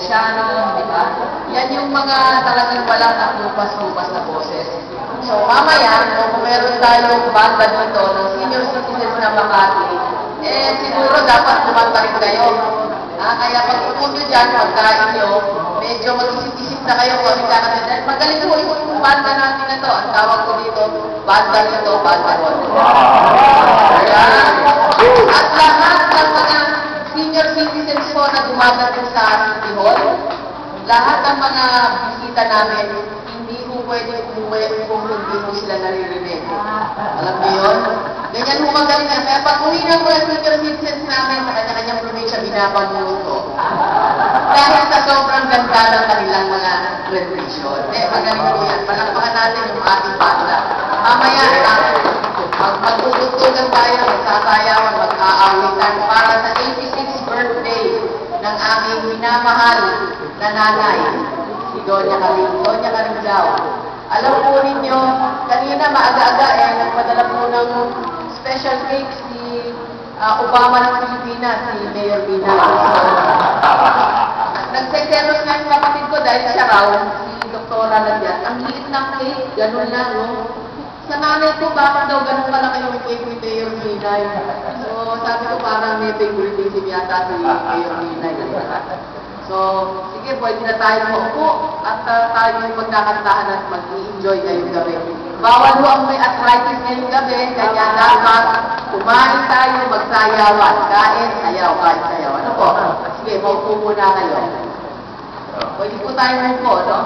Provinciano, di ba? Yan yung mga talagang walang lupas-lupas na boses. So, mamaya, kung meron tayong banda dito ng senior citizens na Makati, siguro dapat kumanta rin kayo. Kaya pag upo nyo dyan, pagkain nyo, medyo mag-isip-isip na kayo kung ano kakanta. Dahil magaling po yung banda natin na to. Ang tawag ko dito, banda nito, banda ko. At lahat ng mga senior citizens po na dumadating sa City Hall, lahat ng mga bisita namin, hindi po pwede umuwi kung hindi po sila naririnig. Alam niyo yun? Ganyan po magaling na. Kaya pag uwi ng mga senior citizens namin sa kanya-kanyang probinsya, binabangungot ko. Dahil sa sobrang ganda ng kanilang mga rendition. Magaling po yan. Palakpakan natin yung ating banda. Mamaya, magpututugan tayo, magsasayawan, mag-aawitan para sa 86th birthday ng aming minamahal na nanay, si Doña Carinzao. Alam po ninyo, kanina maaga-aga nagpadala po ng special cake si Obama ng Pilipinas, si Mayor Bina. Nagseselos nga yung kapatid ko dahil siya raw, si Doktora Ladias. Ang liit ng cake, ganun lang, no? Sa nanay ko, bakit daw ganun kalaki yung cake ni Mayor Binay? So, sabi ko parang may favoritism yata si Mayor Binay. So, sige, pwede na tayo maupo at tayo magkakantahan at mag-i-enjoy ngayong gabi. Bawal mo ang may arthritis ngayong gabi, kaya dapat kumain tayo, magsayawan. Kain, sayaw, kain, sayaw. Ano po? Sige, maupo muna kayo. Pwede po tayo maupo, no?